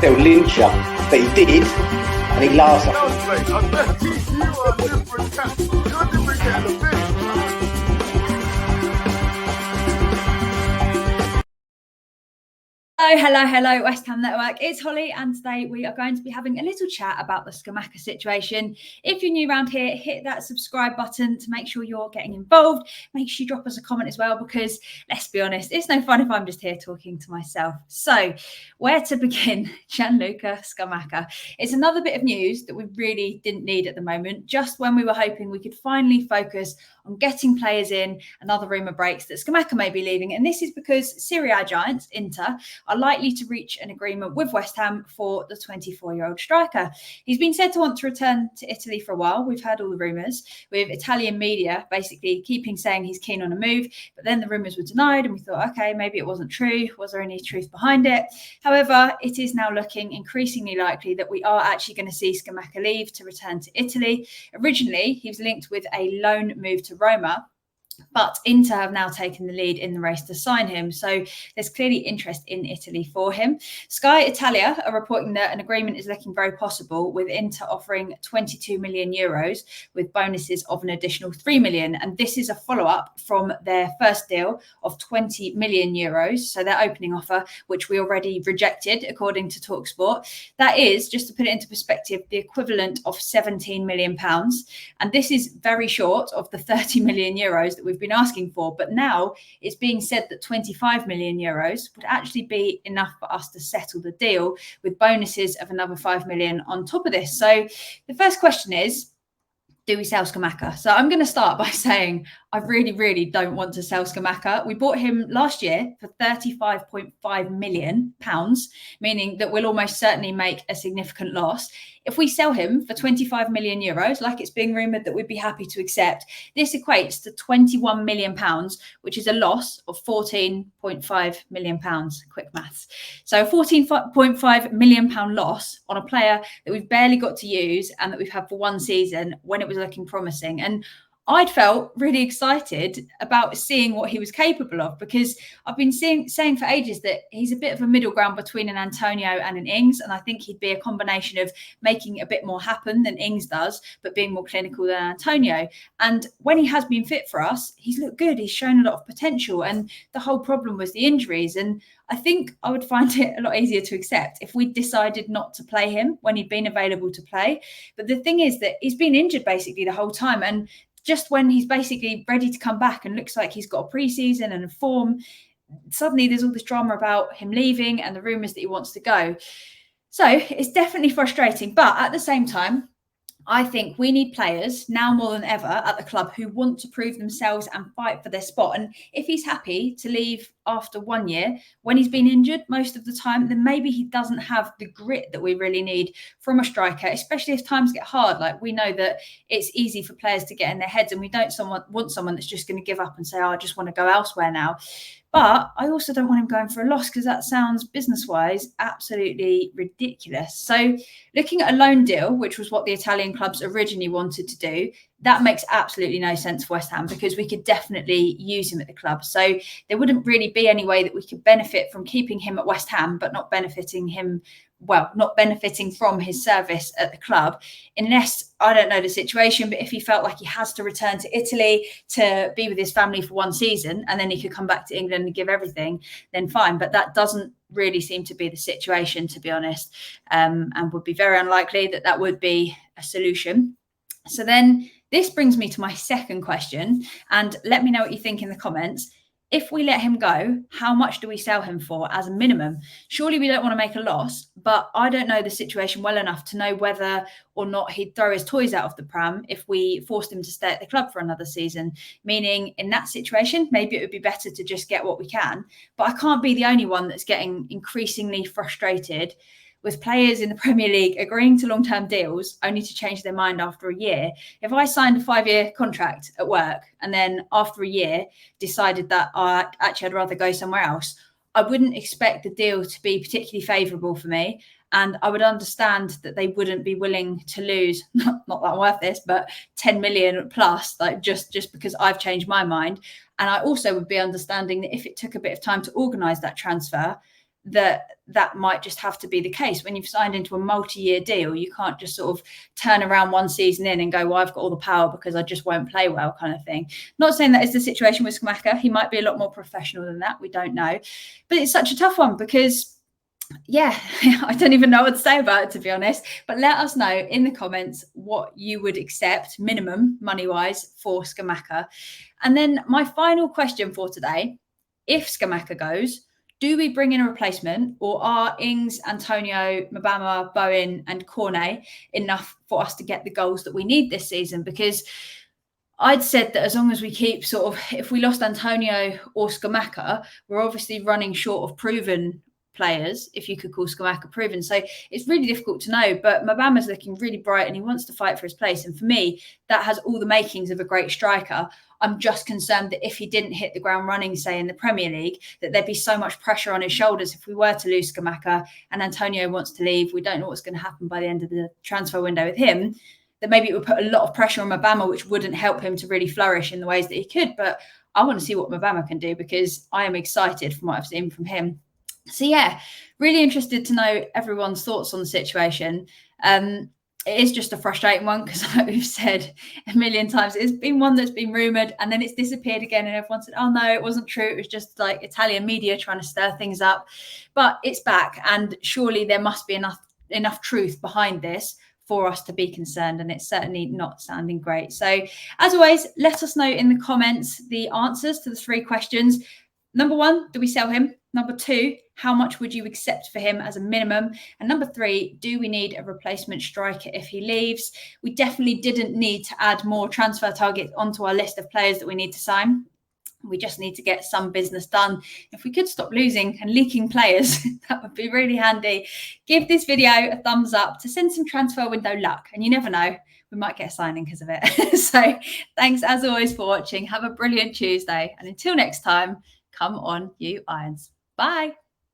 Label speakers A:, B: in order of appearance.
A: they'll lynch you. But he did, and he laughs.
B: You are different. You're a different kind of fish.
C: Hello, West Ham Network. It's Holly, and today we are going to be having a little chat about the Scamacca situation. If you're new around here, hit that subscribe button to make sure you're getting involved. Make sure you drop us a comment as well, because let's be honest, it's no fun if I'm just here talking to myself. So, where to begin? Gianluca Scamacca. It's another bit of news that we really didn't need at the moment, just when we were hoping we could finally focus on getting players in. Another rumour breaks that Scamacca may be leaving, and this is because Serie A giants, Inter, are likely to reach an agreement with West Ham for the 24-year-old striker. He's been said to want to return to Italy for a while. We've heard all the rumours, with Italian media basically keeping saying he's keen on a move, but then the rumours were denied and we thought, okay, maybe it wasn't true. Was there any truth behind it? However, it is now looking increasingly likely that we are actually going to see Scamacca leave to return to Italy. Originally, he was linked with a loan move to Roma, but Inter have now taken the lead in the race to sign him. So there's clearly interest in Italy for him. Sky Italia are reporting that an agreement is looking very possible, with Inter offering 22 million euros with bonuses of an additional 3 million. And this is a follow-up from their first deal of 20 million euros. So their opening offer, which we already rejected, according to TalkSport. That is, just to put it into perspective, the equivalent of 17 million pounds. And this is very short of the 30 million euros that we've been asking for, but now it's being said that 25 million euros would actually be enough for us to settle the deal, with bonuses of another 5 million on top of this. So the first question is, do we sell Scamacca? So I'm going to start by saying I really don't want to sell Scamacca. We bought him last year for £35.5 million, meaning that we'll almost certainly make a significant loss. If we sell him for 25 million euros, like it's being rumoured that we'd be happy to accept, this equates to 21 million pounds, which is a loss of 14.5 million pounds. Quick maths. So a 14.5 million pound loss on a player that we've barely got to use and that we've had for one season when it was looking promising. And I'd felt really excited about seeing what he was capable of, because I've been saying for ages that he's a bit of a middle ground between an Antonio and an Ings, and I think he'd be a combination of making a bit more happen than Ings does, but being more clinical than Antonio. And when he has been fit for us, he's looked good. He's shown a lot of potential, and the whole problem was the injuries. And I think I would find it a lot easier to accept if we decided not to play him when he'd been available to play. But the thing is that he's been injured basically the whole time, and just when he's basically ready to come back and looks like he's got a pre-season and a form, suddenly there's all this drama about him leaving and the rumours that he wants to go. So it's definitely frustrating. But at the same time, I think we need players now more than ever at the club who want to prove themselves and fight for their spot. And if he's happy to leave after 1 year, when he's been injured most of the time, then maybe he doesn't have the grit that we really need from a striker, especially if times get hard. Like, we know that it's easy for players to get in their heads, and we don't want someone that's just going to give up and say, oh, I just want to go elsewhere now. But I also don't want him going for a loss, because that sounds business-wise absolutely ridiculous. So looking at a loan deal, which was what the Italian clubs originally wanted to do, that makes absolutely no sense for West Ham, because we could definitely use him at the club. So there wouldn't really be any way that we could benefit from keeping him at West Ham, but not benefiting from his service at the club, unless, I don't know the situation, but if he felt like he has to return to Italy to be with his family for one season and then he could come back to England and give everything, then fine. But that doesn't really seem to be the situation, to be honest, and would be very unlikely that that would be a solution. So then this brings me to my second question, and let me know what you think in the comments. If we let him go, how much do we sell him for as a minimum? Surely we don't want to make a loss, but I don't know the situation well enough to know whether or not he'd throw his toys out of the pram if we forced him to stay at the club for another season. Meaning, in that situation, maybe it would be better to just get what we can. But I can't be the only one that's getting increasingly frustrated with players in the Premier League agreeing to long-term deals only to change their mind after a year. If I signed a 5-year contract at work and then after a year decided that I'd rather go somewhere else, I wouldn't expect the deal to be particularly favourable for me. And I would understand that they wouldn't be willing to lose, not that I'm worth this, but 10 million plus, like just because I've changed my mind. And I also would be understanding that if it took a bit of time to organise that transfer, that might just have to be the case. When you've signed into a multi-year deal, you can't just sort of turn around one season in and go, well, I've got all the power because I just won't play well, kind of thing. Not saying that is the situation with Scamacca. He might be a lot more professional than that. We don't know. But it's such a tough one because, yeah, I don't even know what to say about it, to be honest. But let us know in the comments what you would accept minimum money-wise for Scamacca. And then my final question for today, if Scamacca goes, do we bring in a replacement, or are Ings, Antonio, Mabama, Bowen and Cornet enough for us to get the goals that we need this season? Because I'd said that as long as we keep sort of, if we lost Antonio or Scamacca, we're obviously running short of proven players, if you could call Scamacca proven. So it's really difficult to know, but Mabama's looking really bright and he wants to fight for his place. And for me, that has all the makings of a great striker. I'm just concerned that if he didn't hit the ground running, say in the Premier League, that there'd be so much pressure on his shoulders if we were to lose Scamacca and Antonio wants to leave. We don't know what's going to happen by the end of the transfer window with him, that maybe it would put a lot of pressure on Mabama, which wouldn't help him to really flourish in the ways that he could. But I want to see what Mabama can do because I am excited from what I've seen from him. So yeah, really interested to know everyone's thoughts on the situation. It is just a frustrating one because, like we've said a million times, it's been one that's been rumoured and then it's disappeared again and everyone said, oh no, it wasn't true. It was just like Italian media trying to stir things up. But it's back and surely there must be enough truth behind this for us to be concerned, and it's certainly not sounding great. So as always, let us know in the comments the answers to the 3 questions. Number 1, do we sell him? Number 2, how much would you accept for him as a minimum? And number 3, do we need a replacement striker if he leaves? We definitely didn't need to add more transfer targets onto our list of players that we need to sign. We just need to get some business done. If we could stop losing and leaking players, that would be really handy. Give this video a thumbs up to send some transfer window luck. And you never know, we might get a signing because of it. So thanks as always for watching. Have a brilliant Tuesday. And until next time, come on, you Irons. Bye.